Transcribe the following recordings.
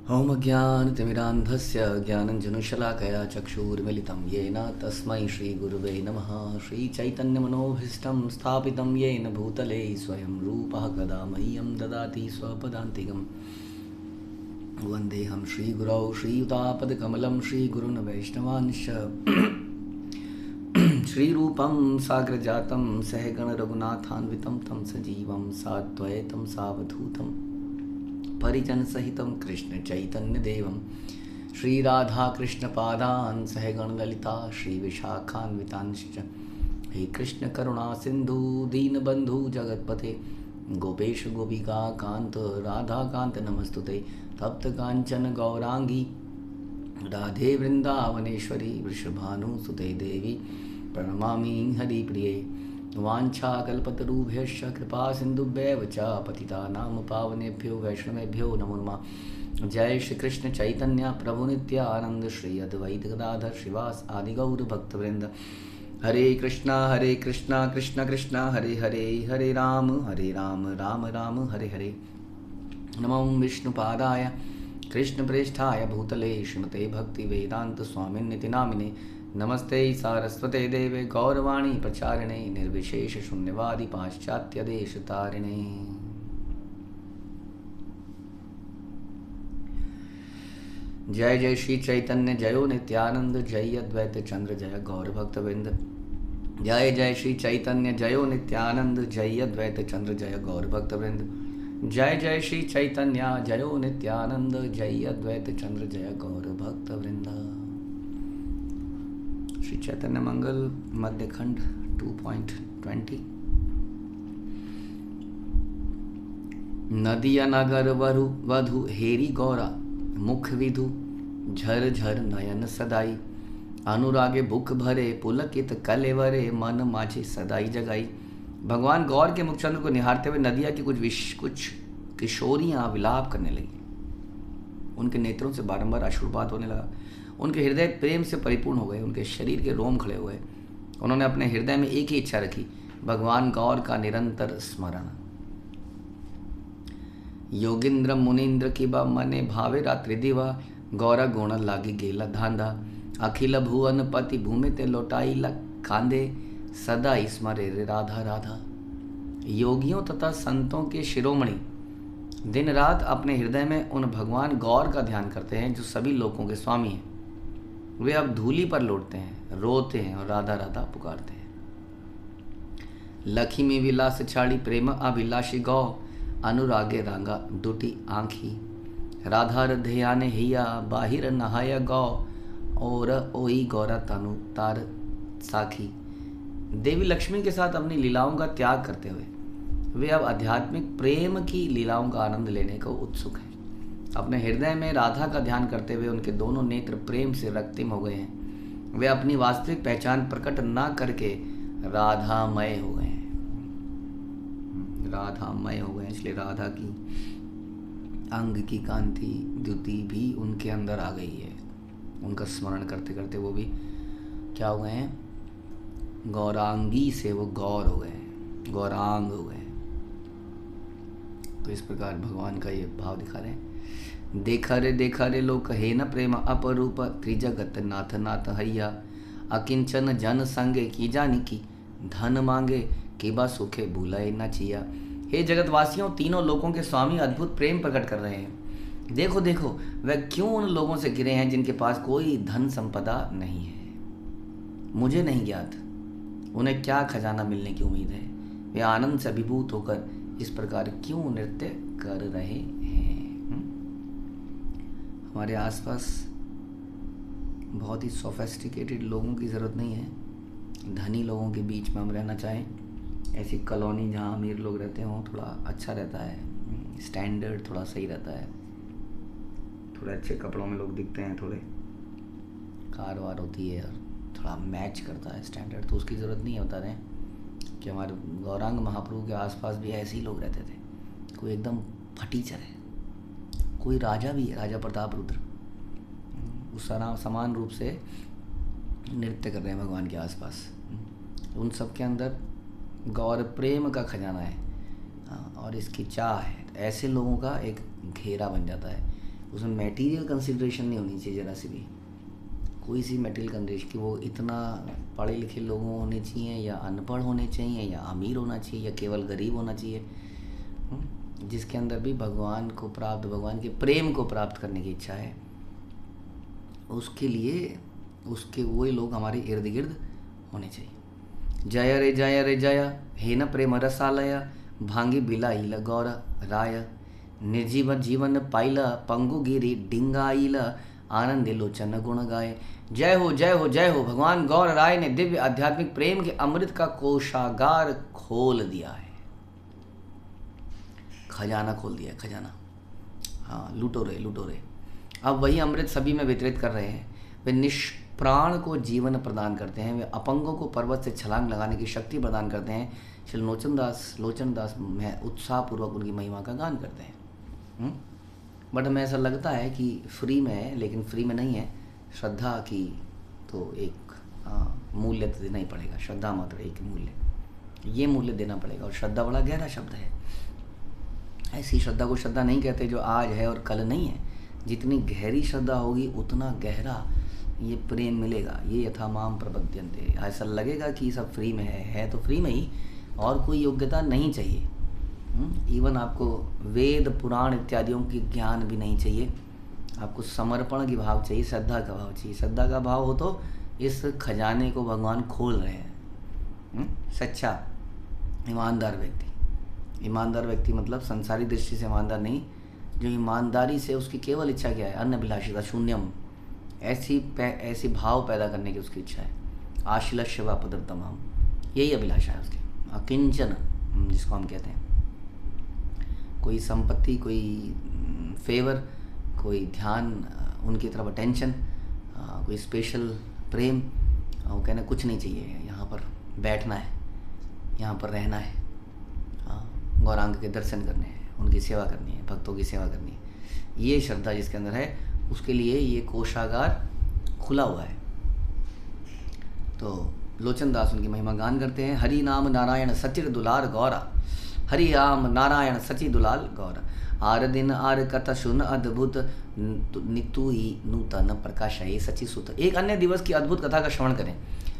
ॐ अज्ञानतिमिरान्धस्य ज्ञानञ्जनशलाकया चक्षुर्मिलितं येन तस्मै श्रीगुरुवे नमः। श्रीचैतन्यमनोभीष्टं स्थापितं येन भूतले स्वयं रूपः कदा मह्यं ददाति स्वपदान्तिकं। वन्देऽहं श्रीगुरौ श्रीयुतापदकमलं श्रीगुरुन् वैष्णवांश्च श्रीरूपं साग्रजातं सहगणरघुनाथान्वितं तं सजीवं साद्वैतं सावधूतं परिजन सहितं कृष्ण चैतन्य देवं श्रीराधा कृष्ण पादान् सहगण ललिता श्री विशाखान्वितांश्च। हे कृष्ण करुणा सिंधु दीनबंधु जगतपते गोपेश गोपिका कांत राधा कांत नमस्तुते। तप्त कांचन गौरांगी राधे वृंदावनेश्वरी वृषभानुसुते देवी प्रणमामि हरिप्रिये। वाञ्छाकल्पतरुभ्यश्च कृपा सिन्धुभ्येव च पतितानां पावनेभ्यो वैष्णवेभ्यो नमो नमः। जय श्री कृष्ण चैतन्य प्रभु नित्यानंद श्री अद्वैत गदाधर श्रीवास आदि गौर भक्तवृंद। हरे कृष्णा कृष्ण कृष्ण हरे हरे हरे राम राम राम हरे हरे। नमो विष्णुपादाय कृष्ण प्रेष्ठाय भूतले श्रीमते भक्ति वेदांत स्वामिन्निति नामिने। नमस्ते सारस्वते देवे गौरवाणी प्रचारिणे निर्विशेष शून्यवादी पाश्चात्य देश तारिणे। जय जय श्री चैतन्य जयो नित्यानंद जय अद्वैत चंद्र जय गौर भक्तवृंद। जय जय श्री चैतन्य जयो नित्यानंद जय अद्वैत चंद्र जय गौर भक्तवृंद। जय जय श्री चैतन्य जयो नित्यानंद जय अद्वैत चंद्र जय गौर भक्तवृंद। श्री चैतन्य मंगल मध्यखंड 2.20। नदिया नगर वरु वधु हेरी गौरा मुख विधु झर झर नयन सदाई। अनुरागे भूख भरे पुलकित कलेवरे मन माझे सदाई जगाई। भगवान गौर के मुखचंद्र को निहारते हुए नदिया की कुछ किशोरियां विलाप करने लगी। उनके नेत्रों से बारंबार अश्रुपात होने लगा। उनके हृदय प्रेम से परिपूर्ण हो गए। उनके शरीर के रोम खड़े हुए। उन्होंने अपने हृदय में एक ही इच्छा रखी, भगवान गौर का निरंतर स्मरण। योगिंद्र मुनीन्द्र की बा मने भावे रात्रि दिवा गौरा गुण लागी गेला धांधा। अखिल भुवन पति भूमि ते लौटाई कांदे सदा स्मरे रे राधा राधा। योगियों तथा संतों के शिरोमणि दिन रात अपने हृदय में उन भगवान गौर का ध्यान करते हैं जो सभी लोकों के स्वामी हैं। वे अब धूली पर लौटते हैं, रोते हैं और राधा राधा पुकारते हैं। लक्ष्मी विलास छाड़ी प्रेम अभिलाषी गौ अनुरागे रांगा डूटी आंखी। राधा ध्याने हिया बाहिर नहाया गौ और ओई गौरा तनु तार साखी। देवी लक्ष्मी के साथ अपनी लीलाओं का त्याग करते हुए वे अब आध्यात्मिक प्रेम की लीलाओं का आनंद लेने को उत्सुक हैं। अपने हृदय में राधा का ध्यान करते हुए उनके दोनों नेत्र प्रेम से रक्तिम हो गए हैं। वे अपनी वास्तविक पहचान प्रकट ना करके राधामय हो गए हैं। राधामय हो गए, इसलिए राधा की अंग की कांति द्युति भी उनके अंदर आ गई है। उनका स्मरण करते करते वो भी क्या हो गए हैं, गौरांगी से वो गौर हो गए, गौरांग हो गए। तो इस प्रकार भगवान का ये भाव दिखा रहे हैं। देखा रे लोक हे न प्रेम अपरूप त्रिजगत नाथ नाथ हैया। अकिंचन जन संगे की जानी की धन मांगे केबा सुखे भूलाए न चिया। हे जगतवासियों, तीनों लोकों के स्वामी अद्भुत प्रेम प्रकट कर रहे हैं। देखो देखो वह क्यों उन लोगों से गिरे हैं जिनके पास कोई धन संपदा नहीं है। मुझे नहीं ज्ञात उन्हें क्या खजाना मिलने की उम्मीद है। वे आनंद से अभिभूत होकर इस प्रकार क्यों नृत्य कर रहे हैं। हमारे आसपास बहुत ही सोफेस्टिकेटेड लोगों की ज़रूरत नहीं है। धनी लोगों के बीच में हम रहना चाहें, ऐसी कॉलोनी जहाँ अमीर लोग रहते हों, थोड़ा अच्छा रहता है, स्टैंडर्ड थोड़ा सही रहता है, थोड़े अच्छे कपड़ों में लोग दिखते हैं, थोड़े कार वार होती है और थोड़ा मैच करता है स्टैंडर्ड। तो उसकी ज़रूरत नहीं है। बता रहे हैं कि हमारे गौरांग महाप्रभु के आसपास भी ऐसे ही लोग रहते थे। कोई एकदम फटीचर है, कोई राजा भी है, राजा प्रताप रुद्र, उस समान रूप से नृत्य कर रहे हैं भगवान के आसपास। उन सब के अंदर गौर प्रेम का खजाना है और इसकी चाह है। ऐसे लोगों का एक घेरा बन जाता है। उसमें मटेरियल कंसिडरेशन नहीं होनी चाहिए ज़रा सी भी, कोई सी मटेरियल कंसिडरेशन कि वो इतना पढ़े लिखे लोगों होने चाहिए या अनपढ़ होने चाहिए या अमीर होना चाहिए या केवल गरीब होना चाहिए। जिसके अंदर भी भगवान को प्राप्त, भगवान के प्रेम को प्राप्त करने की इच्छा है, उसके लिए उसके वही लोग हमारे इर्द गिर्द होने चाहिए। जय रे जय हे न प्रेम रसालय भांगी बिलाइल गौर राय निर्जीव जीवन पाइला पंगु गिरी डिंगाइल आनंद लोचन गुण गाए। जय हो जय हो जय हो। भगवान गौर राय ने दिव्य आध्यात्मिक प्रेम के अमृत का कोषागार खोल दिया है, खजाना खोल दिया है, खजाना। हाँ, लूटो रे। अब वही अमृत सभी में वितरित कर रहे हैं। वे निष्प्राण को जीवन प्रदान करते हैं, वे अपंगों को पर्वत से छलांग लगाने की शक्ति प्रदान करते हैं। श्री लोचन दास में उत्साहपूर्वक उनकी महिमा का गान करते हैं। बट हमें ऐसा लगता है कि फ्री में है, लेकिन फ्री में नहीं है। श्रद्धा की तो एक मूल्य तो देना ही पड़ेगा। श्रद्धा मात्र एक मूल्य, ये मूल्य देना पड़ेगा। और श्रद्धा बड़ा गहरा शब्द है। ऐसी श्रद्धा को श्रद्धा नहीं कहते जो आज है और कल नहीं है। जितनी गहरी श्रद्धा होगी उतना गहरा ये प्रेम मिलेगा। ये यथा माम प्रपद्यन्ते। ऐसा लगेगा कि सब फ्री में है तो फ्री में ही, और कोई योग्यता नहीं चाहिए। इवन आपको वेद पुराण इत्यादियों की ज्ञान भी नहीं चाहिए। आपको समर्पण की भाव चाहिए, श्रद्धा का भाव चाहिए। श्रद्धा का भाव हो तो इस खजाने को भगवान खोल रहे हैं। सच्चा ईमानदार व्यक्ति मतलब संसारी दृष्टि से ईमानदार नहीं, जो ईमानदारी से उसकी केवल इच्छा क्या है, अन्नभिलाषिता शून्यम, ऐसी भाव पैदा करने की उसकी इच्छा है। आश्लस्य व पदर्थम, यही अभिलाषा है उसकी। अकिंचन जिसको हम कहते हैं, कोई संपत्ति, कोई फेवर, कोई ध्यान उनकी तरफ, अटेंशन, कोई स्पेशल प्रेम, वो कहना कुछ नहीं चाहिए। यहाँ पर बैठना है, यहाँ पर रहना है, गौरांग के दर्शन करने हैं, उनकी सेवा करनी है, भक्तों की सेवा करनी है। ये श्रद्धा जिसके अंदर है, उसके लिए ये कोषागार खुला हुआ है। तो लोचन दास उनकी महिमा गान करते हैं। हरि नाम नारायण सचिर दुलार गौरा, हरि राम नारायण सचि दुलाल गौर। आर दिन आर कथा सुन अद्भुत नितु ही नूतन प्रकाश है सची सुत। एक अन्य दिवस की अद्भुत कथा का श्रवण करें।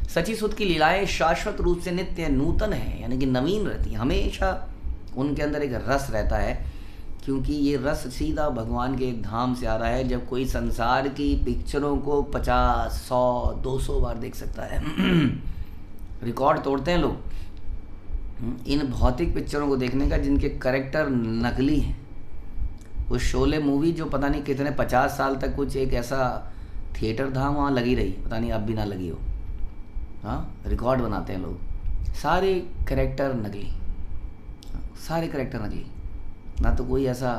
सची सुत की लीलाएं शाश्वत रूप से नित्य नूतन है, यानी कि नवीन रहती है। हमेशा उनके अंदर एक रस रहता है, क्योंकि ये रस सीधा भगवान के एक धाम से आ रहा है। जब कोई संसार की पिक्चरों को 50, 100, 200 बार देख सकता है, रिकॉर्ड तोड़ते हैं लोग इन भौतिक पिक्चरों को देखने का, जिनके कैरेक्टर नकली हैं। वो शोले मूवी जो पता नहीं कितने 50 साल तक कुछ एक ऐसा थिएटर था, वहाँ लगी रही, पता नहीं अब भी ना लगी हो। हाँ, रिकॉर्ड बनाते हैं लोग, सारे कैरेक्टर नकली, सारे कैरेक्टर नकली। ना तो कोई ऐसा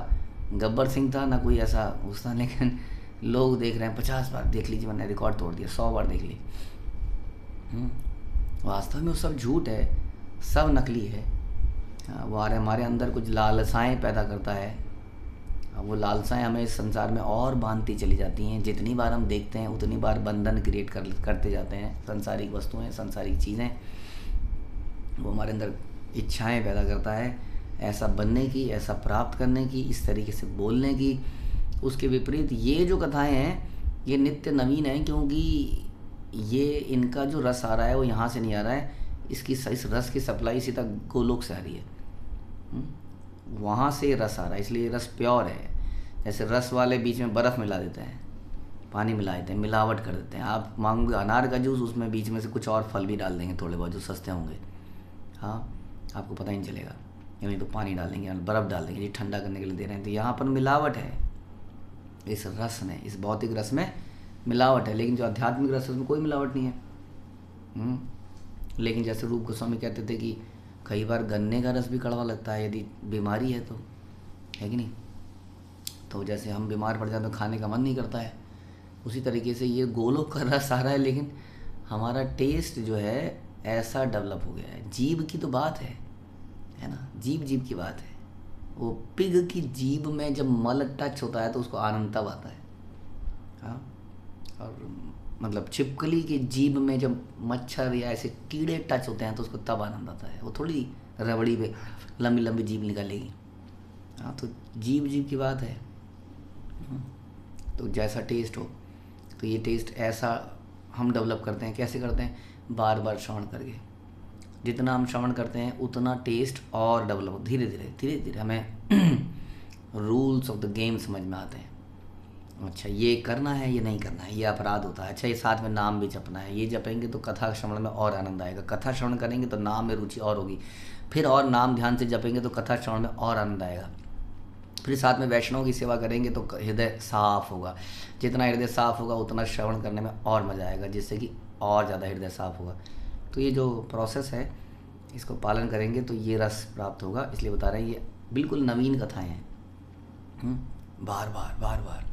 गब्बर सिंह था, ना कोई ऐसा उस था, लेकिन लोग देख रहे हैं 50 बार देख लीजिए, मैंने रिकॉर्ड तोड़ दिया, 100 बार देख ली। वास्तव में वो सब झूठ है, सब नकली है। वो हमारे अंदर कुछ लालसाएं पैदा करता है। वो लालसाएं हमें इस संसार में और बांधती चली जाती हैं। जितनी बार हम देखते हैं उतनी बार बंधन क्रिएट करते जाते हैं। सांसारिक वस्तुएं, सांसारिक चीज़ें, वो हमारे अंदर इच्छाएं पैदा करता है, ऐसा बनने की, ऐसा प्राप्त करने की, इस तरीके से बोलने की। उसके विपरीत ये जो कथाएं हैं ये नित्य नवीन हैं, क्योंकि ये इनका जो रस आ रहा है वो यहाँ से नहीं आ रहा है। इस रस की सप्लाई सीधा गोलोक से आ रही है, वहाँ से रस आ रहा है, इसलिए रस प्योर है। जैसे रस वाले बीच में बर्फ़ मिला देते हैं, पानी मिला देते हैं, मिलावट कर देते हैं। आप मांगोगे अनार का जूस, उसमें बीच में से कुछ और फल भी डाल देंगे थोड़े बहुत जो सस्ते होंगे। हाँ, आपको पता ही नहीं चलेगा। नहीं तो पानी डालेंगे, बर्फ़ डाल देंगे जी, ठंडा करने के लिए दे रहे हैं। तो यहाँ पर मिलावट है, इस रस में, इस भौतिक रस में मिलावट है। लेकिन जो आध्यात्मिक रस है उसमें कोई मिलावट नहीं है। लेकिन जैसे रूप गोस्वामी कहते थे कि कई बार गन्ने का रस भी कड़वा लगता है यदि बीमारी है तो, है कि नहीं। तो जैसे हम बीमार पड़ जाते हैं तो खाने का मन नहीं करता है, उसी तरीके से ये गोलोक का रस आ रहा है, लेकिन हमारा टेस्ट जो है ऐसा डेवलप हो गया है। जीभ की तो बात है ना, जीभ की बात है। वो पिग की जीभ में जब मल टच होता है तो उसको आनंद तब आता है। हाँ, और मतलब छिपकली की जीभ में जब मच्छर या ऐसे कीड़े टच होते हैं तो उसको तब आनंद आता है। वो थोड़ी रबड़ी पे लंबी लंबी जीभ निकालेगी। हाँ, तो जीभ की बात है। तो जैसा टेस्ट हो, तो ये टेस्ट ऐसा हम डेवलप करते हैं। कैसे करते हैं? बार बार श्रवण करके। जितना हम श्रवण करते हैं उतना टेस्ट और डेवलप, धीरे धीरे हमें रूल्स ऑफ द गेम समझ में आते हैं। अच्छा, ये करना है, ये नहीं करना है, ये अपराध होता है। अच्छा, ये साथ में नाम भी जपना है, ये जपेंगे तो कथा श्रवण में और आनंद आएगा। कथा श्रवण करेंगे तो नाम में रुचि और होगी, फिर और नाम ध्यान से जपेंगे तो कथा श्रवण में और आनंद आएगा। फिर साथ में वैष्णव की सेवा करेंगे तो हृदय साफ होगा। जितना हृदय साफ होगा उतना श्रवण करने में और मज़ा आएगा, जिससे कि और ज़्यादा हृदय साफ होगा। तो ये जो प्रोसेस है, इसको पालन करेंगे तो ये रस प्राप्त होगा। इसलिए बता रहे हैं, ये बिल्कुल नवीन कथाएँ हैं। बार बार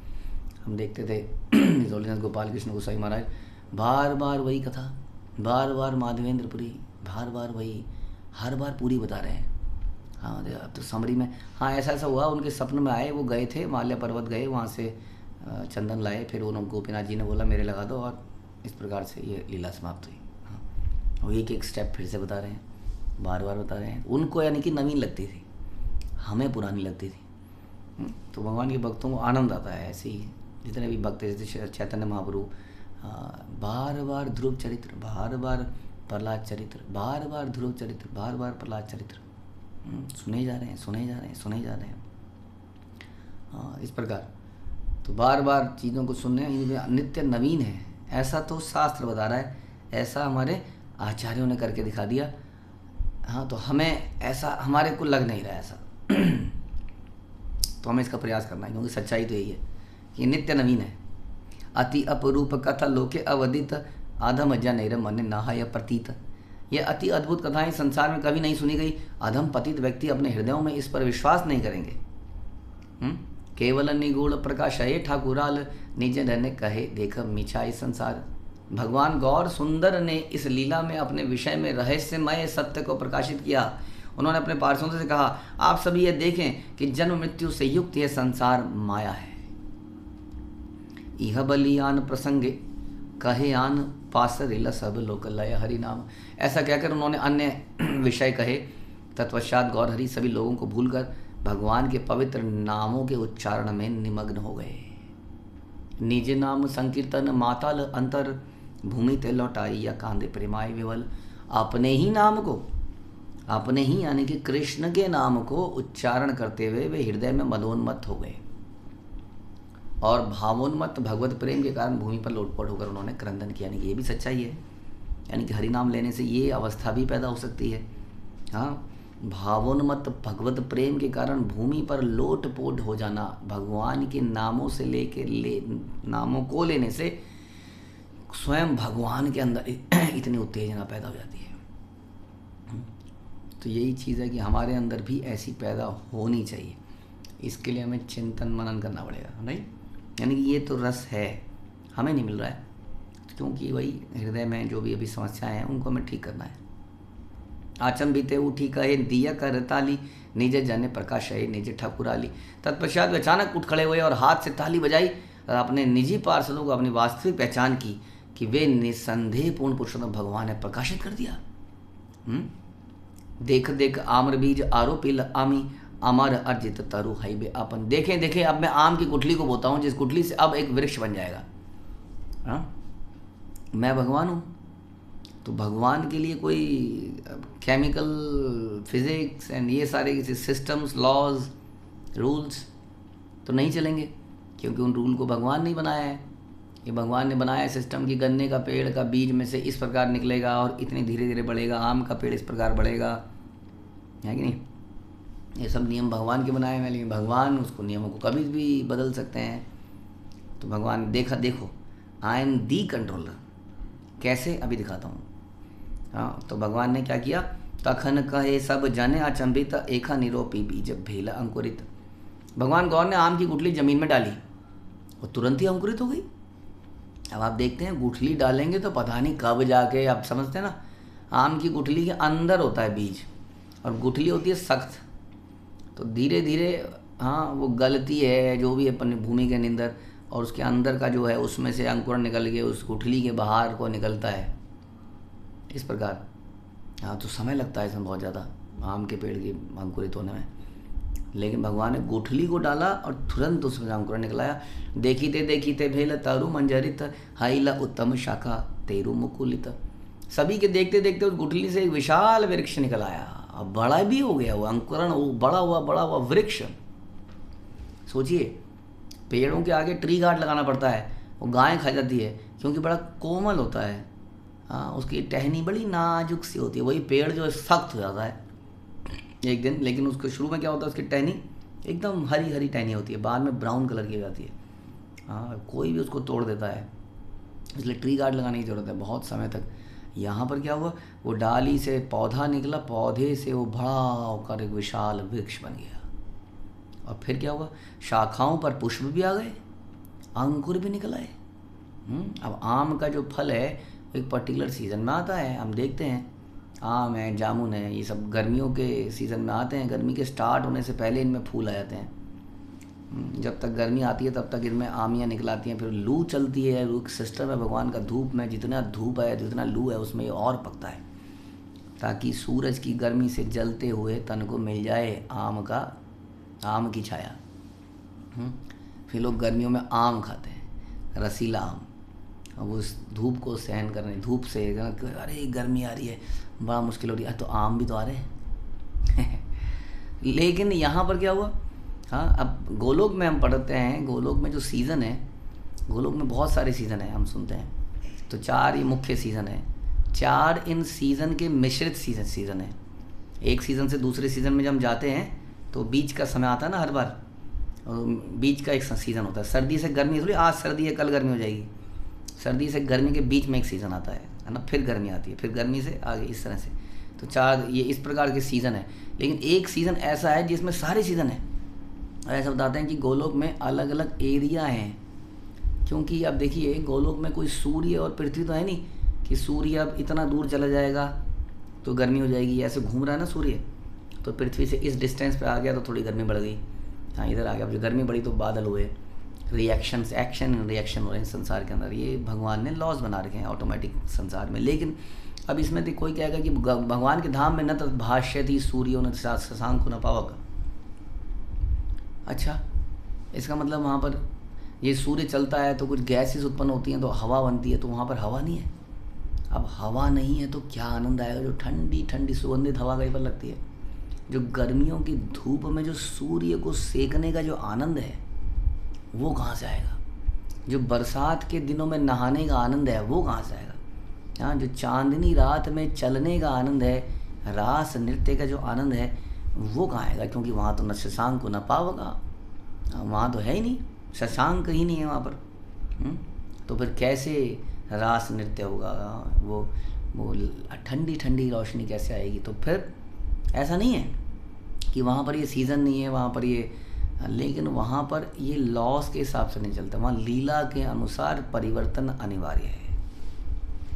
हम देखते थे निजोलीनाथ गोपाल कृष्ण गोसाई महाराज, बार बार वही कथा, बार बार माधवेंद्रपुरी, बार बार वही, हर बार पूरी बता रहे हैं। हाँ, अब तो समरी में, हाँ ऐसा हुआ, उनके सपने में आए, वो गए थे माल्या पर्वत गए, वहाँ से चंदन लाए, फिर उन्होंने गोपीनाथ जी ने बोला मेरे लगा दो, और इस प्रकार से ये लीला समाप्त हुई। हाँ, और एक एक स्टेप फिर से बता रहे हैं, बार बार बता रहे हैं। उनको यानी कि नवीन लगती थी, हमें पुरानी लगती थी। तो भगवान के भक्तों को आनंद आता है। ऐसे ही जितने भी भक्त, जैसे चैतन्य महाप्रभु बार बार ध्रुव चरित्र, बार बार प्रहलाद चरित्र, बार बार ध्रुव चरित्र, बार बार प्रहलाद चरित्र सुने जा रहे हैं। हाँ, इस प्रकार तो बार बार चीज़ों को सुनने, नित्य नवीन है, ऐसा तो शास्त्र बता रहा है, ऐसा हमारे आचार्यों ने करके दिखा दिया। हाँ, तो हमें ऐसा, हमारे को लग नहीं रहा ऐसा तो हमें इसका प्रयास करना है, क्योंकि सच्चाई तो यही है कि नित्य नवीन है। अति अपरूप कथा लोके अवदित, आधम जनेर मन नहाय प्रतीत। ये अति अद्भुत कथाएं संसार में कभी नहीं सुनी गई। अधम पतित व्यक्ति अपने हृदयों में इस पर विश्वास नहीं करेंगे। केवल निगूढ़ प्रकाशये ठाकुराल, निज धन्य कहे देख मिछाई संसार। भगवान गौर सुंदर ने इस लीला में अपने विषय में रहस्यमय सत्य को प्रकाशित किया। उन्होंने अपने पार्षदों से कहा, आप सभी ये देखें कि जन्म मृत्यु से युक्त यह संसार माया है। इह बलियान प्रसंगे कहे आन पासरिल सब लोक लय हरि नाम। ऐसा कहकर उन्होंने अन्य विषय कहे। तत्पश्चात गौर हरि सभी लोगों को भूलकर भगवान के पवित्र नामों के उच्चारण में निमग्न हो गए। निज नाम संकीर्तन माताल अंतर, भूमि ते लौटाई या कांदे प्रेमाय विवल। अपने ही नाम को, अपने ही यानी कि कृष्ण के नाम को उच्चारण करते हुए वे हृदय में मदोन्मत्त हो गए, और भावोन्मत्त भगवत प्रेम के कारण भूमि पर लोटपोट होकर उन्होंने क्रंदन किया। यानी कि ये भी सच्चाई है, यानी कि हरि नाम लेने से ये अवस्था भी पैदा हो सकती है। हाँ, भावोन्मत्त भगवत प्रेम के कारण भूमि पर लोटपोट हो जाना, भगवान के नामों से नामों को लेने से स्वयं भगवान के अंदर इतनी उत्तेजना पैदा हो जाती है। तो यही चीज़ है कि हमारे अंदर भी ऐसी पैदा होनी चाहिए। इसके लिए हमें चिंतन मनन करना पड़ेगा, नहीं? यानी कि ये तो रस है, हमें नहीं मिल रहा है, क्योंकि वही हृदय में जो भी अभी समस्याएं हैं उनको हमें ठीक करना है। आचंबिते उठी कहे दिया कर ताली, निज जन प्रकाशय निज ठाकुराली। तत्पश्चात वे अचानक उठ खड़े हुए और हाथ से ताली बजाई और अपने निजी पार्षदों को अपनी वास्तविक पहचान की कि वे निसंदेह पूर्ण पुरुषोत्तम भगवान ने प्रकाशित कर दिया। देख देख आम्र बीज आरोपिल आमी, अमर अर्जित तरु हाइबे अपन। देखें देखें, अब मैं आम की गुठली को बोता हूँ, जिस गुठली से अब एक वृक्ष बन जाएगा। हाँ, मैं भगवान हूँ, तो भगवान के लिए कोई केमिकल फिजिक्स एंड ये सारे सिस्टम्स, लॉज, रूल्स तो नहीं चलेंगे, क्योंकि उन रूल को भगवान नहीं बनाया है। ये भगवान ने बनाया सिस्टम की गन्ने का पेड़ का बीज में से इस प्रकार निकलेगा और इतनी धीरे धीरे बढ़ेगा, आम का पेड़ इस प्रकार बढ़ेगा, है कि नहीं? ये सब नियम भगवान के बनाए हैं, लेकिन भगवान उसको नियमों को कभी भी बदल सकते हैं। तो भगवान देखो, आई एम दी कंट्रोलर। कैसे, अभी दिखाता हूँ। हाँ, तो भगवान ने क्या किया? तखन कहे सब जने अचंभित, एखा निरोपी बीज भेला अंकुरित। भगवान गौर ने आम की गुठली जमीन में डाली और तुरंत ही अंकुरित हो गई। अब आप देखते हैं, गुठली डालेंगे तो पता नहीं कब जाके, आप समझते हैं ना, आम की गुठली के अंदर होता है बीज और गुठली होती है सख्त, तो धीरे धीरे हाँ वो गलती है जो भी अपनी भूमि के अंदर, और उसके अंदर का जो है उसमें से अंकुरण निकल के उस गुठली के बाहर को निकलता है, इस प्रकार। हाँ, तो समय लगता है इसमें बहुत ज़्यादा, आम के पेड़ की अंकुरित होने में। लेकिन भगवान ने गुठली को डाला और तुरंत उसमें अंकुरण निकलाया। देखीते भेल तरु मंजरित, हाइला उत्तम शाखा तेरु मुकुलित। सभी के देखते देखते उस गुठली से एक विशाल वृक्ष निकल आया, अब बड़ा भी हो गया वो अंकुरण, वो बड़ा हुआ वृक्ष। सोचिए, पेड़ों के आगे ट्री गार्ड लगाना पड़ता है, वो गाय खा जाती है क्योंकि बड़ा कोमल होता है। हाँ, उसकी टहनी बड़ी नाजुक सी होती है। वही पेड़ जो है सख्त हो जाता है एक दिन, लेकिन उसके शुरू में क्या होता है, उसकी टहनी एकदम हरी हरी टहनी होती है, बाद में ब्राउन कलर की हो जाती है। हाँ, कोई भी उसको तोड़ देता है, इसलिए ट्री गार्ड लगाने की ज़रूरत है बहुत समय तक। यहाँ पर क्या हुआ, वो डाली से पौधा निकला, पौधे से वो बड़ा होकर एक विशाल वृक्ष बन गया। और फिर क्या हुआ, शाखाओं पर पुष्प भी आ गए, अंकुर भी निकल आए। अब आम का जो फल है एक पर्टिकुलर सीज़न में आता है, हम देखते हैं आम है, जामुन है, ये सब गर्मियों के सीज़न में आते हैं। गर्मी के स्टार्ट होने से पहले इनमें फूल आ जाते हैं। जब तक गर्मी आती है तब तक इनमें आमियाँ निकलाती हैं, फिर लू चलती है, लू सिस्टम है भगवान का। धूप में जितना धूप है, जितना लू है, उसमें ये और पकता है, ताकि सूरज की गर्मी से जलते हुए तन को मिल जाए आम की छाया। फिर लोग गर्मियों में आम खाते हैं, रसीला आम। अब उस धूप को सहन करने, धूप से अरे गर्मी आ रही है, बड़ा मुश्किल हो रही है, तो आम भी तो आ रहे हैं लेकिन यहाँ पर क्या हुआ, हाँ, अब गोलोक में हम पढ़ते हैं, गोलोक में जो सीज़न है, गोलोक में बहुत सारे सीज़न हैं, हम सुनते हैं। तो 4 ये मुख्य सीज़न है, 4 इन सीज़न के मिश्रित सीज़न है। एक सीज़न से दूसरे सीज़न में जब हम जाते हैं तो बीच का समय आता है ना हर बार, बीच का एक सीज़न होता है। सर्दी से गर्मी, थोड़ी आज सर्दी है कल गर्मी हो जाएगी, सर्दी से गर्मी के बीच में एक सीज़न आता है ना, फिर गर्मी आती है, फिर गर्मी से आगे, इस तरह से। तो 4 ये इस प्रकार के सीज़न है। लेकिन एक सीज़न ऐसा है जिसमें सारे सीज़न हैं। और ऐसा बताते हैं कि गोलोक में अलग अलग एरिया हैं, क्योंकि अब देखिए गोलोक में कोई सूर्य और पृथ्वी तो है नहीं कि सूर्य अब इतना दूर चला जाएगा तो गर्मी हो जाएगी, ऐसे घूम रहा है ना सूर्य, तो पृथ्वी से इस डिस्टेंस पे आ गया तो थोड़ी गर्मी बढ़ गई, हाँ इधर आ गया। अब जो गर्मी बढ़ी तो बादल हुए, रिएक्शंस, एक्शन एंड रिएक्शन हो रहे हैं संसार के अंदर। ये भगवान ने लॉज बना रखे हैं ऑटोमेटिक संसार में। लेकिन अब इसमें तो कोई कहेगा कि भगवान के धाम में न तत् भाष्यति सूर्यो न शशांको न पावक। अच्छा, इसका मतलब वहाँ पर ये सूर्य चलता है तो कुछ गैसेस उत्पन्न होती हैं, तो हवा बनती है, तो वहाँ पर हवा नहीं है। अब हवा नहीं है तो क्या आनंद आएगा, जो ठंडी ठंडी सुगंधित हवा कहीं पर लगती है। जो गर्मियों की धूप में जो सूर्य को सेकने का जो आनंद है वो कहाँ से आएगा। जो बरसात के दिनों में नहाने का आनंद है वो कहाँ से आएगा। हाँ, जो चांदनी रात में चलने का आनंद है, रास नृत्य का जो आनंद है वो कहाँ आएगा, क्योंकि वहाँ तो न शशांक न पावगा, वहाँ तो है ही नहीं, शशांक ही नहीं है वहाँ पर। तो फिर कैसे रास नृत्य होगा, वो ठंडी ठंडी रोशनी कैसे आएगी। तो फिर ऐसा नहीं है कि वहाँ पर ये सीज़न नहीं है, वहाँ पर ये, लेकिन वहाँ पर ये लॉस के हिसाब से नहीं चलता, वहाँ लीला के अनुसार परिवर्तन अनिवार्य है।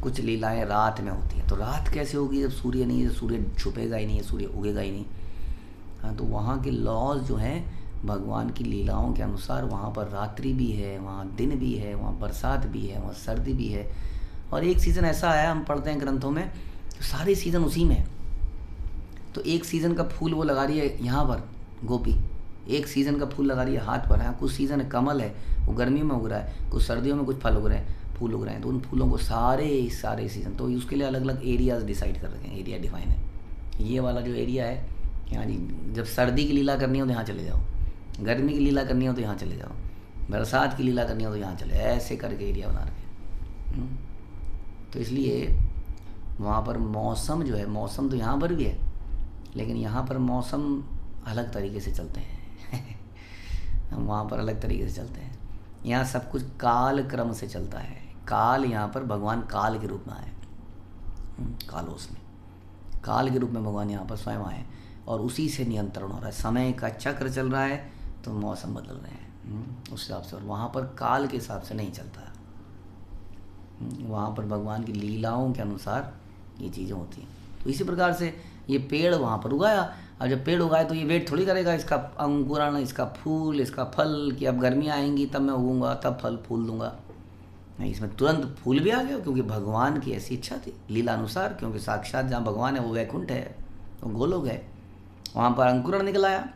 कुछ लीलाएं रात में होती हैं, तो रात कैसे होगी जब सूर्य नहीं है, सूर्य छुपेगा ही नहीं है, सूर्य उगेगा ही नहीं। हाँ, तो वहाँ के लॉज जो हैं भगवान की लीलाओं के अनुसार, वहाँ पर रात्रि भी है, वहाँ दिन भी है, वहाँ बरसात भी है, वहाँ सर्दी भी है। और एक सीज़न ऐसा आया, हम पढ़ते हैं ग्रंथों में, तो सारे सीज़न उसी में। तो एक सीज़न का फूल वो लगा रही है यहाँ पर गोपी, एक सीज़न का फूल लगा रही है हाथ पर। हाँ, कुछ सीज़न है कमल है, वो गर्मियों में उग रहा है, कुछ सर्दियों में कुछ फल उग रहे हैं, फूल उग रहे हैं। तो उन फूलों को सारे सीज़न, तो उसके लिए अलग अलग एरियाज डिसाइड कर रखे हैं, एरिया डिफाइन है। ये वाला जो एरिया है, यहाँ जी जब सर्दी की लीला करनी हो तो यहाँ चले जाओ, गर्मी की लीला करनी हो तो यहाँ चले जाओ, बरसात की लीला करनी हो तो यहाँ चले, ऐसे करके एरिया बना रखे। तो इसलिए वहाँ पर मौसम जो है, मौसम तो यहाँ पर भी है, लेकिन यहाँ पर मौसम अलग तरीके से चलते हैं वहाँ पर अलग तरीके से चलते हैं। यहाँ सब कुछ काल क्रम से चलता है। काल, यहाँ पर भगवान काल के रूप में आए, कालोस में, काल के रूप में भगवान यहाँ पर स्वयं आए, और उसी से नियंत्रण हो रहा है। समय का चक्र चल रहा है तो मौसम बदल रहे हैं उस हिसाब से, और वहाँ पर काल के हिसाब से नहीं चलता है। वहाँ पर भगवान की लीलाओं के अनुसार ये चीज़ें होती हैं। तो इसी प्रकार से ये पेड़ वहाँ पर उगाया। अब जब पेड़ उगाए तो ये वेट थोड़ी करेगा इसका अंकुरण, इसका फूल, इसका फल, कि अब गर्मी आएंगी तब मैं उगूँगा, तब फल फूल दूंगा। नहीं, इसमें तुरंत फूल भी आ गया, क्योंकि भगवान की ऐसी इच्छा थी लीला अनुसार। क्योंकि साक्षात जहाँ भगवान है वो वैकुंठ है, वो गोलोक है, वहाँ पर अंकुरण निकल आया।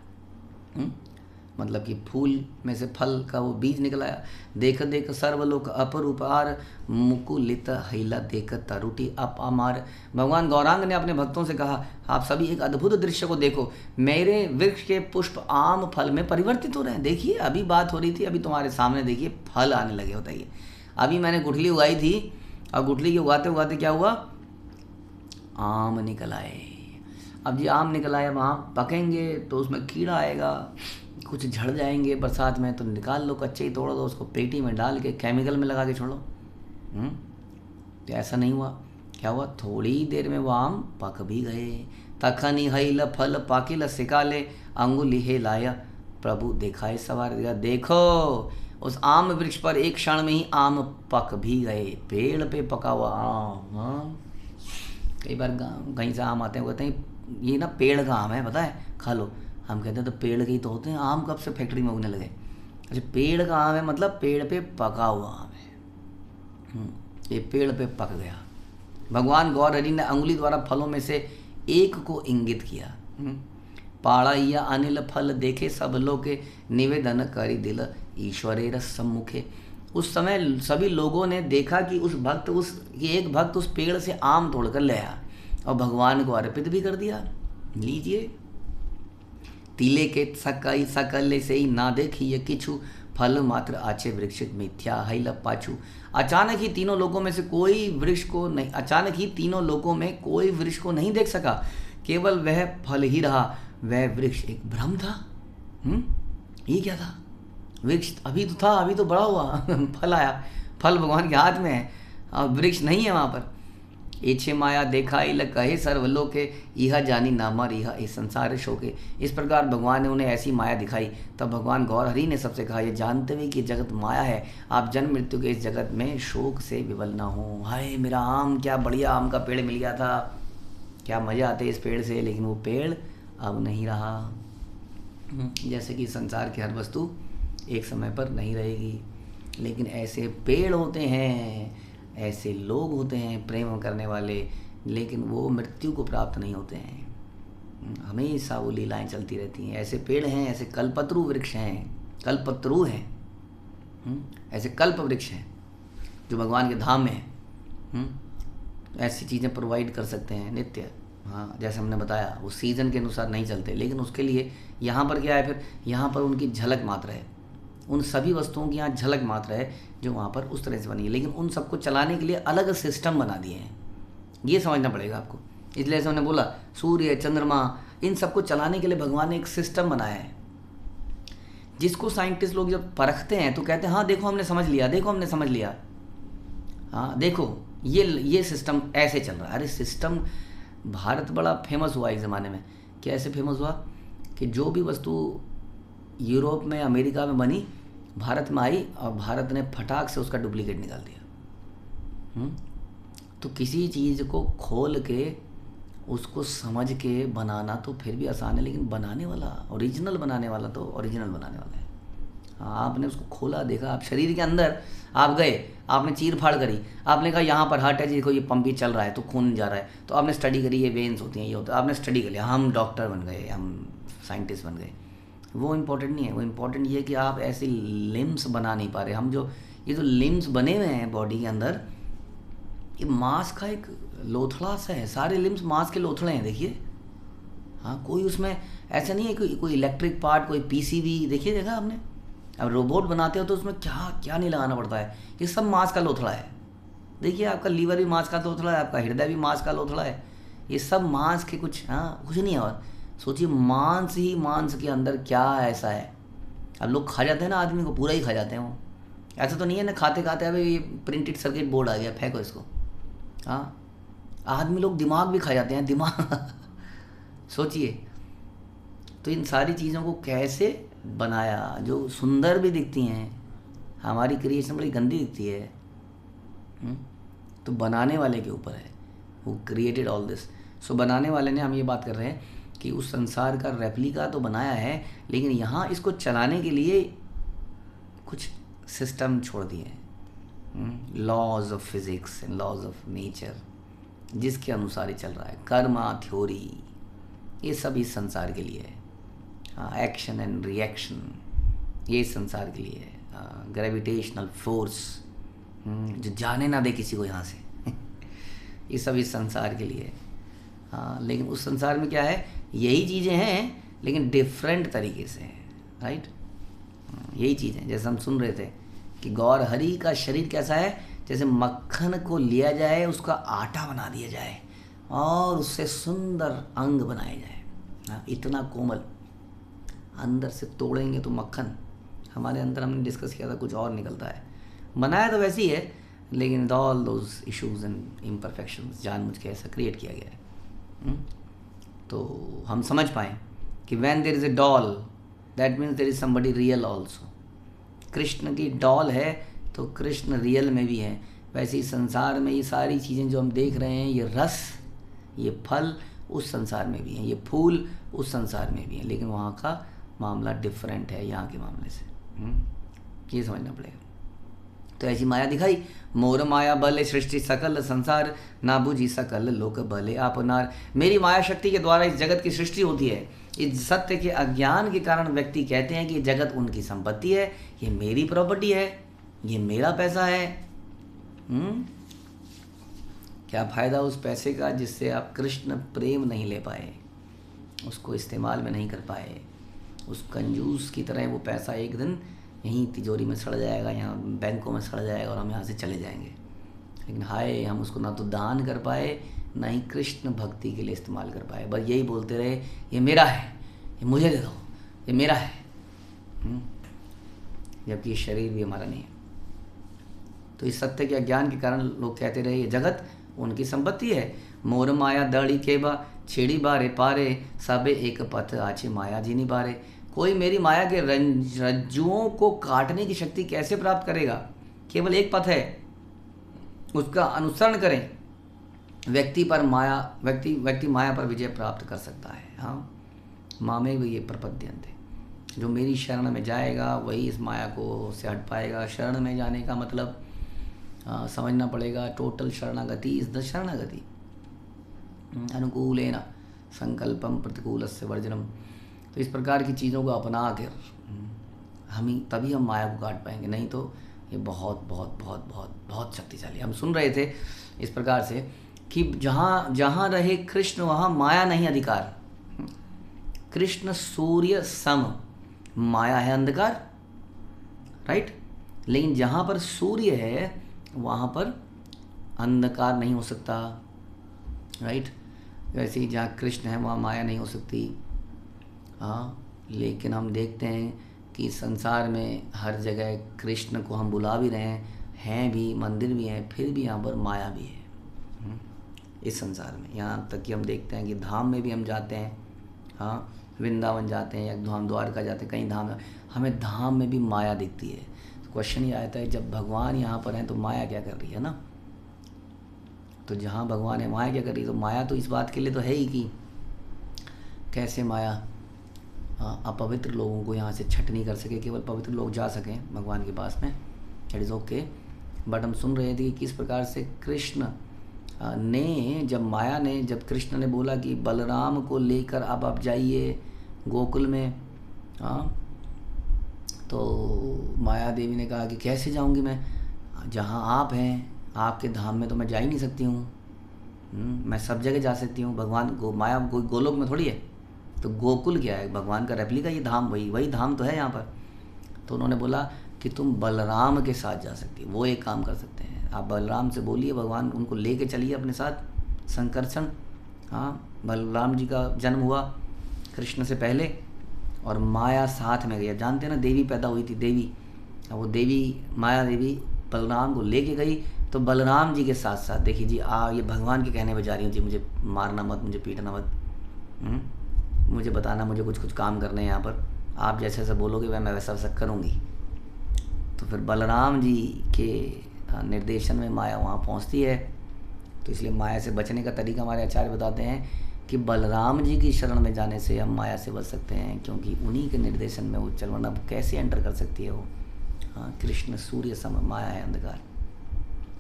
मतलब कि फूल में से फल का वो बीज निकलाया। देख देख सर्वलोक अपरूपार मुकुलित हैला देख तरुटी अप अमार। भगवान गौरांग ने अपने भक्तों से कहा, आप सभी एक अद्भुत दृश्य को देखो, मेरे वृक्ष के पुष्प आम फल में परिवर्तित हो रहे हैं। देखिए अभी बात हो रही थी, अभी तुम्हारे सामने देखिए फल आने लगे। बताइए, अभी मैंने गुठली उगाई थी और गुठली के उगाते उगाते क्या हुआ, आम निकल आए। अब ये आम निकल आए, वहाँ पकेंगे तो उसमें कीड़ा आएगा, कुछ झड़ जाएंगे बरसात में, तो निकाल लो, कच्चे ही तोड़ दो, उसको पेटी में डाल के केमिकल में लगा के छोड़ो। तो ऐसा नहीं हुआ। क्या हुआ, थोड़ी देर में वो आम पक भी गए। तखनी हईल फल पाकिल सिकाले अंगुली हे लाया प्रभु देखाए सवार दिया। देखो उस आम वृक्ष पर एक क्षण में ही आम पक भी गए। पेड़ पे पका हुआ आम। हाँ, कई बार कहीं से आम आते हैं, कहते हैं ये ना पेड़ का आम है, पता है, खा लो। हम कहते हैं तो पेड़ के ही तो होते हैं, आम कब से फैक्ट्री में उगने लगे। अच्छा, पेड़ का आम है मतलब पेड़ पे पका हुआ आम है। ये पेड़ पे पक गया। भगवान गौर हरि ने अंगुली द्वारा फलों में से एक को इंगित किया। पाड़ा या अनिल फल देखे सब लोग के निवेदन करी दिल ईश्वरेर सम्मुखे। उस समय सभी लोगों ने देखा कि एक भक्त उस पेड़ से आम तोड़कर ले आया और भगवान को अर्पित भी कर दिया। लीजिए, तिले के सकल से ही ना देखिए किछु फल मात्र आचे वृक्ष मिथ्या हैल पाछू। अचानक ही तीनों लोगों में कोई वृक्ष को नहीं देख सका, केवल वह फल ही रहा। वह वृक्ष एक भ्रम था। ये क्या था, वृक्ष अभी तो था, अभी तो बड़ा हुआ फल आया, फल भगवान के हाथ में है, अब वृक्ष नहीं है वहाँ पर। एछे माया देखा इल कहे सर्वलोके यह जानी नामर यह इस संसार शोके। इस प्रकार भगवान ने उन्हें ऐसी माया दिखाई। तब भगवान गौर हरि ने सबसे कहा, ये जानते हुए कि जगत माया है, आप जन्म मृत्यु के इस जगत में शोक से विवल ना हो। हाय मेरा आम, क्या बढ़िया आम का पेड़ मिल गया था, क्या मज़ा आते इस पेड़ से, लेकिन वो पेड़ अब नहीं रहा। जैसे कि संसार की हर वस्तु एक समय पर नहीं रहेगी, लेकिन ऐसे पेड़ होते हैं, ऐसे लोग होते हैं प्रेम करने वाले, लेकिन वो मृत्यु को प्राप्त नहीं होते हैं। हमेशा वो लीलाएं चलती रहती हैं। ऐसे पेड़ हैं, ऐसे कल्पतरु वृक्ष हैं, कल्पतरु हैं, ऐसे कल्प वृक्ष हैं जो भगवान के धाम में हैं। ऐसी चीज़ें प्रोवाइड कर सकते हैं नित्य। हाँ, जैसे हमने बताया वो सीज़न के अनुसार नहीं चलते, लेकिन उसके लिए यहाँ पर क्या है, फिर यहाँ पर उनकी झलक मात्र है। उन सभी वस्तुओं की यहाँ झलक मात्र है जो वहाँ पर उस तरह से बनी है, लेकिन उन सबको चलाने के लिए अलग सिस्टम बना दिए हैं। ये समझना पड़ेगा आपको। इसलिए ऐसे हमने बोला सूर्य चंद्रमा इन सबको चलाने के लिए भगवान ने एक सिस्टम बनाया है, जिसको साइंटिस्ट लोग जब परखते हैं तो कहते हैं हाँ देखो हमने समझ लिया, देखो हमने समझ लिया, हाँ देखो ये सिस्टम ऐसे चल रहा है। अरे सिस्टम, भारत बड़ा फेमस हुआ एक ज़माने में। कैसे फेमस हुआ कि जो भी वस्तु यूरोप में अमेरिका में बनी भारत में आई और भारत ने फटाक से उसका डुप्लीकेट निकाल दिया। तो किसी चीज़ को खोल के उसको समझ के बनाना तो फिर भी आसान है, लेकिन बनाने वाला ओरिजिनल बनाने वाला तो ओरिजिनल बनाने वाला है। हाँ, आपने उसको खोला, देखा, आप शरीर के अंदर आप गए, आपने चीर फाड़ करी, आपने कहा यहाँ पर हार्ट है, देखो ये पंप ही चल रहा है तो खून जा रहा है, तो आपने स्टडी करी, ये वेन्स होती हैं, ये होता है, आपने स्टडी कर लिया, हम डॉक्टर बन गए, हम साइंटिस्ट बन गए। वो इम्पोर्टेंट नहीं है। वो इम्पोर्टेंट ये है कि आप ऐसे लिम्स बना नहीं पा रहे। हम जो ये जो लिम्स बने हुए हैं बॉडी के अंदर, ये मांस का एक लोथड़ा सा है, सारे लिम्स मांस के लोथड़े हैं। देखिए, हाँ, कोई उसमें ऐसा नहीं है कोई इलेक्ट्रिक पार्ट, कोई पीसीबी, देखा आपने। अब रोबोट बनाते हो तो उसमें क्या क्या नहीं लगाना पड़ता है, ये सब मांस का लोथड़ा है। देखिए, आपका लीवर भी मांस का लोथड़ा है, आपका हृदय भी मांस का लोथड़ा है, ये सब मांस के कुछ नहीं है। और सोचिए मांस ही मांस के अंदर क्या ऐसा है। अब लोग खा जाते हैं ना, आदमी को पूरा ही खा जाते हैं वो। ऐसा तो नहीं है ना खाते खाते अभी ये प्रिंटेड सर्किट बोर्ड आ गया, फेंको इसको। हाँ, आदमी लोग दिमाग भी खा जाते हैं, दिमाग सोचिए। तो इन सारी चीज़ों को कैसे बनाया जो सुंदर भी दिखती हैं। हमारी क्रिएशन बड़ी गंदी दिखती है, तो बनाने वाले के ऊपर है, वो क्रिएटेड ऑल दिस। सो बनाने वाले ने, हम ये बात कर रहे हैं कि उस संसार का रेप्लिका तो बनाया है, लेकिन यहाँ इसको चलाने के लिए कुछ सिस्टम छोड़ दिए हैं, laws of physics and laws of nature, जिसके अनुसार ही चल रहा है। कर्मा थ्योरी, ये सब इस संसार के लिए है। हाँ, एक्शन एंड रिएक्शन, ये इस संसार के लिए है। ग्रेविटेशनल फोर्स जो जाने ना दे किसी को यहाँ से ये सब इस संसार के लिए है। हाँ, लेकिन उस संसार में क्या है, यही चीज़ें हैं लेकिन डिफरेंट तरीके से हैं, राइट। यही चीज़ें जैसे हम सुन रहे थे कि गौर हरि का शरीर कैसा है, जैसे मक्खन को लिया जाए, उसका आटा बना दिया जाए और उससे सुंदर अंग बनाए जाए। हाँ, इतना कोमल, अंदर से तोड़ेंगे तो मक्खन, हमारे अंदर हमने डिस्कस किया था कुछ और निकलता है। बनाया तो वैसे ही है लेकिन all those issues and imperfections जानबूझ के ऐसा क्रिएट किया गया है। तो हम समझ पाएँ कि when there is a doll that means there is somebody real also. Krishna की डॉल है तो कृष्ण रियल में भी है। वैसे ही संसार में ये सारी चीज़ें जो हम देख रहे हैं, ये रस, ये फल उस संसार में भी हैं, ये फूल उस संसार में भी हैं, लेकिन वहाँ का मामला डिफरेंट है यहाँ के मामले से। ये समझना पड़ेगा। तो ऐसी माया दिखाई, मोर माया बल सृष्टि सकल संसार, ना बुझी सकल लोक भले आपनार। मेरी माया शक्ति के द्वारा इस जगत की सृष्टि होती है। इस सत्य के अज्ञान के कारण व्यक्ति कहते हैं कि जगत उनकी संपत्ति है, ये मेरी प्रॉपर्टी है, ये मेरा पैसा है। क्या फ़ायदा उस पैसे का जिससे आप कृष्ण प्रेम नहीं ले पाए, उसको इस्तेमाल में नहीं कर पाए। उस कंजूस की तरह वो पैसा एक दिन यहीं तिजोरी में सड़ जाएगा, यहाँ बैंकों में सड़ जाएगा और हम यहाँ से चले जाएंगे। लेकिन हाय, हम उसको ना तो दान कर पाए, ना ही कृष्ण भक्ति के लिए इस्तेमाल कर पाए। बस यही बोलते रहे, ये मेरा है, ये मुझे दे दो, ये मेरा है, जबकि ये शरीर भी हमारा नहीं है। तो इस सत्य के अज्ञान के कारण लोग कहते रहे ये जगत उनकी संपत्ति है। मोर माया दड़ी के बा छेड़ी बारे पारे, सबे एक पथ आचे माया जीनी बारे। कोई मेरी माया के रज्जुओं को काटने की शक्ति कैसे प्राप्त करेगा? केवल एक पथ है, उसका अनुसरण करें। व्यक्ति माया पर विजय प्राप्त कर सकता है। हाँ, मामे भी ये प्रपद्यन्ते, जो मेरी शरण में जाएगा वही इस माया को से हट पाएगा। शरण में जाने का मतलब समझना पड़ेगा, टोटल शरणागति इज द शरणागति। अनुकूलेन संकल्पम प्रतिकूलस्य वर्जनम। तो इस प्रकार की चीज़ों को अपना कर तभी हम माया को काट पाएंगे, नहीं तो ये बहुत बहुत बहुत बहुत बहुत शक्तिशाली। हम सुन रहे थे इस प्रकार से कि जहाँ रहे कृष्ण वहाँ माया नहीं अधिकार। कृष्ण सूर्य सम, माया है अंधकार, राइट। लेकिन जहाँ पर सूर्य है वहाँ पर अंधकार नहीं हो सकता, राइट। वैसे ही जहाँ कृष्ण है वहाँ माया नहीं हो सकती। हाँ, लेकिन हम देखते हैं कि संसार में हर जगह कृष्ण को हम बुला भी रहे हैं भी, मंदिर भी हैं, फिर भी यहाँ पर माया भी है इस संसार में। यहाँ तक कि हम देखते हैं कि धाम में भी हम जाते हैं, हाँ, वृंदावन जाते हैं या हम द्वारका जाते हैं, कहीं धाम, हमें धाम में भी माया दिखती है। तो क्वेश्चन ये आता है, जब भगवान यहाँ पर हैं तो माया क्या कर रही है ना? तो जहाँ भगवान है माया क्या कर रही है? तो माया तो इस बात के लिए तो है ही कि कैसे माया अपवित्र लोगों को यहाँ से छट नहीं कर सके, केवल पवित्र लोग जा सकें भगवान के पास में, दैट इज़ ओके। बट हम सुन रहे थे कि किस प्रकार से कृष्ण ने, जब कृष्ण ने बोला कि बलराम को लेकर अब आप जाइए गोकुल में, हाँ, तो माया देवी ने कहा कि कैसे जाऊंगी मैं, जहाँ आप हैं, आपके धाम में तो मैं जा ही नहीं सकती हूँ। मैं सब जगह जा सकती हूँ, भगवान माया कोई गोलोक में थोड़ी है, तो गोकुल क्या है, भगवान का रेप्लिका ये धाम, वही धाम तो है यहाँ पर। तो उन्होंने बोला कि तुम बलराम के साथ जा सकती हो, वो एक काम कर सकते हैं, आप बलराम से बोलिए, भगवान उनको लेके चलिए अपने साथ। संकर्षण, हाँ, बलराम जी का जन्म हुआ कृष्ण से पहले और माया साथ में गई। अब जानते हैं ना, देवी पैदा हुई थी, देवी, वो देवी माया देवी बलराम को लेके गई, तो बलराम जी के साथ साथ देखिए जी, ये भगवान के कहने पर जा रही हूँ जी, मुझे मारना मत, मुझे पीटना मत, मुझे बताना, मुझे कुछ काम करने हैं यहाँ पर, आप जैसे ऐसा बोलोगे मैं वैसा वैसा करूँगी। तो फिर बलराम जी के निर्देशन में माया वहाँ पहुँचती है। तो इसलिए माया से बचने का तरीका हमारे आचार्य बताते हैं कि बलराम जी की शरण में जाने से हम माया से बच सकते हैं, क्योंकि उन्हीं के निर्देशन में वो चलना कैसे एंटर कर सकती है वो। हाँ, कृष्ण सूर्य सम, माया है अंधकार।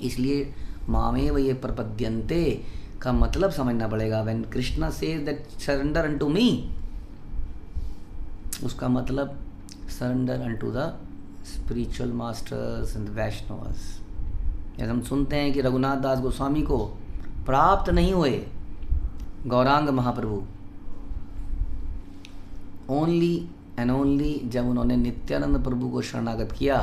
इसलिए मामेव ये प्रपद्यन्ते का मतलब समझना पड़ेगा। When Krishna says that surrender unto me, उसका मतलब surrender unto the spiritual masters and Vaishnavas. जैसे हम सुनते हैं कि रघुनाथ दास गोस्वामी को प्राप्त नहीं हुए गौरांग महाप्रभु, ओनली एंड ओनली जब उन्होंने नित्यानंद प्रभु को शरणागत किया,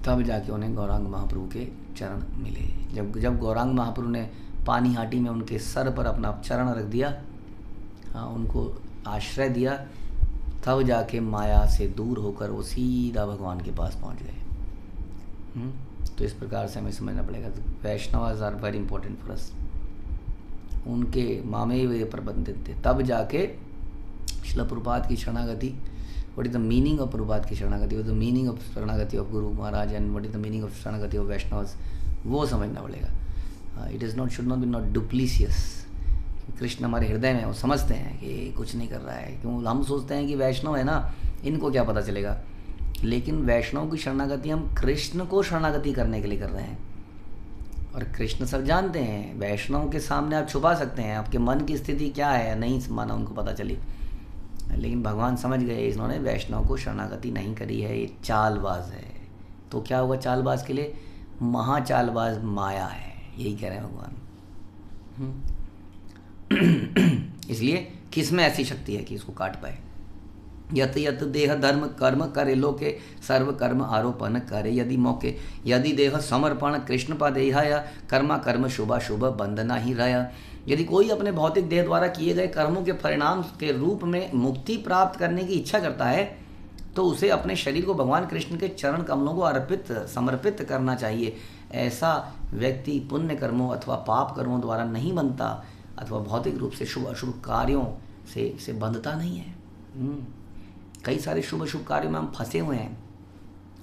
तब जाके उन्हें गौरांग महाप्रभु के चरण मिले। जब गौरांग महाप्रभु ने पानी हाटी में उनके सर पर अपना चरण रख दिया, हाँ, उनको आश्रय दिया, तब जाके माया से दूर होकर वो सीधा भगवान के पास पहुंच गए। तो इस प्रकार से हमें समझना पड़ेगा। तो Vaishnava are very important for us. उनके मामे वे प्रबंधित थे, तब जाके श्रील प्रभुपाद की शरणागति, what is the meaning of Prabhupada की शरणागति, what is the meaning of शरणागति of Guru Maharaj and what is the meaning of शरणागति ऑफ वैष्णवस, वो समझना पड़ेगा। It is not, should not be not duplicitous. Krishna हमारे हृदय में, वो समझते हैं कि कुछ नहीं कर रहा है। क्यों हम सोचते हैं कि वैष्णव है ना, इनको क्या पता चलेगा, लेकिन वैष्णव की शरणागति हम कृष्ण को शरणागति करने के लिए कर रहे हैं। और कृष्ण सब जानते हैं, वैष्णव के सामने आप छुपा सकते हैं आपके मन की स्थिति क्या है, नहीं माना उनको पता चली, लेकिन भगवान समझ गए इन्होंने वैष्णव को शरणागति नहीं करी है, ये चालबाज है। तो क्या हुआ चालबाज के लिए, महाचालबाज माया है, यही कह रहे हैं भगवान। इसलिए किसमें ऐसी शक्ति है कि इसको काट पाए। यत यत देह धर्म कर्म करे लोके सर्व कर्म आरोपण करे, यदि मौके यदि देह समर्पण कृष्ण पदेहाया कर्मा कर्म शुभ शुभ बंधना ही रहा। यदि कोई अपने भौतिक देह द्वारा किए गए कर्मों के परिणाम के रूप में मुक्ति प्राप्त करने की इच्छा करता है, तो उसे अपने शरीर को भगवान कृष्ण के चरण कमलों को समर्पित करना चाहिए। ऐसा व्यक्ति पुण्य कर्मों अथवा पाप कर्मों द्वारा नहीं बनता, अथवा भौतिक रूप से शुभ अशुभ कार्यों से बंधता नहीं है। कई सारे शुभ अशुभ कार्यों में हम फंसे हुए हैं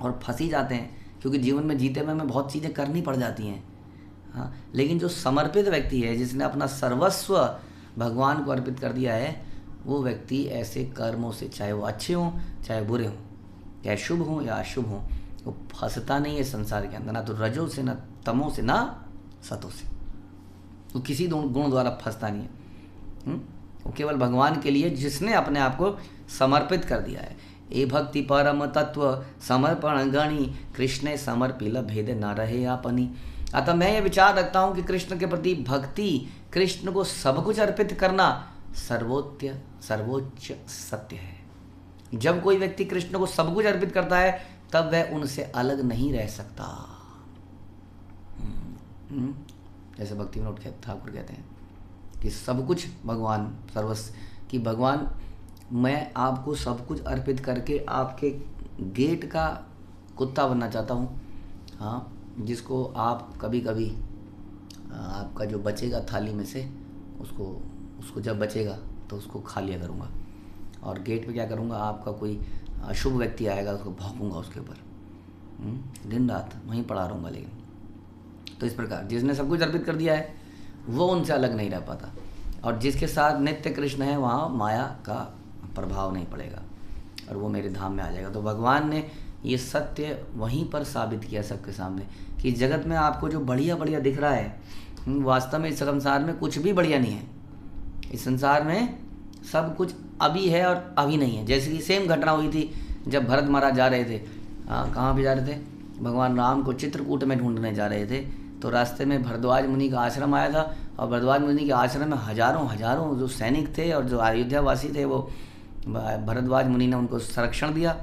और फंसी जाते हैं, क्योंकि जीवन में जीते में हमें बहुत चीज़ें करनी पड़ जाती हैं। हाँ, लेकिन जो समर्पित व्यक्ति है, जिसने अपना सर्वस्व भगवान को अर्पित कर दिया है, वो व्यक्ति ऐसे कर्मों से, चाहे वो अच्छे हों चाहे बुरे हों, चाहे शुभ हों या अशुभ हों, वो फंसता नहीं है संसार के अंदर, ना तो रजों से, ना तमों से, ना सतों से। वो किसी गुण द्वारा फंसता नहीं है। वो केवल भगवान के लिए, जिसने अपने आप को समर्पित कर दिया है। ए भक्ति परम तत्व समर्पण गणी, कृष्ण समर्पिल भेद न रहे आपनी। अतः मैं ये विचार रखता हूँ कि कृष्ण के प्रति भक्ति, कृष्ण को सब कुछ अर्पित करना सर्वोच्च सत्य है। जब कोई व्यक्ति कृष्ण को सब कुछ अर्पित करता है, तब वह उनसे अलग नहीं रह सकता। जैसे भक्ति विनोद ठाकुर कहते हैं कि सब कुछ भगवान सर्वस्व, कि भगवान मैं आपको सब कुछ अर्पित करके आपके गेट का कुत्ता बनना चाहता हूँ। हाँ, जिसको आप कभी कभी आपका जो बचेगा थाली में से, उसको जब बचेगा तो उसको खा लिया करूँगा, और गेट पे क्या करूँगा, आपका कोई अशुभ व्यक्ति आएगा उसको भौंकूँगा उसके ऊपर, दिन रात वहीं पड़ा रहूँगा। लेकिन तो इस प्रकार जिसने सब कुछ अर्पित कर दिया है, वो उनसे अलग नहीं रह पाता, और जिसके साथ नित्य कृष्ण है, वहाँ माया का प्रभाव नहीं पड़ेगा और वो मेरे धाम में आ जाएगा। तो भगवान ने ये सत्य वहीं पर साबित किया सबके सामने कि जगत में आपको जो बढ़िया बढ़िया दिख रहा है, वास्तव में इस संसार में कुछ भी बढ़िया नहीं है। इस संसार में सब कुछ अभी है और अभी नहीं है। जैसे कि सेम घटना हुई थी जब भरत महाराज जा रहे थे, कहाँ पे जा रहे थे, भगवान राम को चित्रकूट में ढूंढने जा रहे थे। तो रास्ते में भरद्वाज मुनि का आश्रम आया था, और भरद्वाज मुनि के आश्रम में हजारों जो सैनिक थे और जो अयोध्यावासी थे, वो भरद्वाज मुनि ने उनको संरक्षण दिया।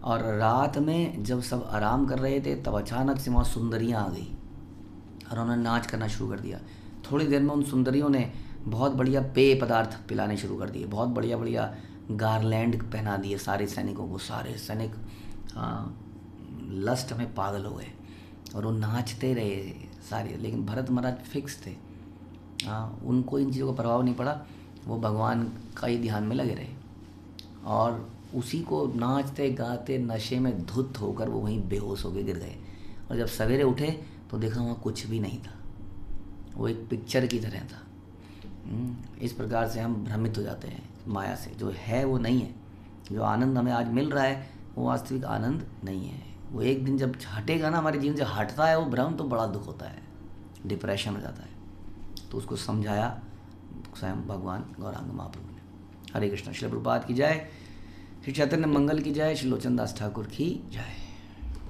और रात में जब सब आराम कर रहे थे, तब अचानक से वहाँ सुंदरियाँ आ गई और उन्होंने नाच करना शुरू कर दिया। थोड़ी देर में उन सुंदरियों ने बहुत बढ़िया पेय पदार्थ पिलाने शुरू कर दिए, बहुत बढ़िया बढ़िया गारलैंड पहना दिए सारे सैनिकों को। सारे सैनिक लस्ट में पागल हो गए और वो नाचते रहे सारे। लेकिन भरत महाराज फिक्स थे, उनको इन चीज़ों का प्रभाव नहीं पड़ा, वो भगवान का ही ध्यान में लगे रहे और उसी को नाचते गाते नशे में धुत होकर वो वहीं बेहोश होकर गिर गए। और जब सवेरे उठे तो देखा वहाँ कुछ भी नहीं था, वो एक पिक्चर की तरह था। इस प्रकार से हम भ्रमित हो जाते हैं माया से, जो है वो नहीं है। जो आनंद हमें आज मिल रहा है वो वास्तविक आनंद नहीं है। वो एक दिन जब हटेगा ना, हमारे जीवन से हटता है वो भ्रम, तो बड़ा दुख होता है, डिप्रेशन हो जाता है। तो उसको समझाया स्वयं भगवान गौरांग महाप्रभु ने। हरे कृष्ण। श्रील प्रभुपाद की जय। श्री चैतन्य मंगल की जय, श्री लोचन दास ठाकुर की जय।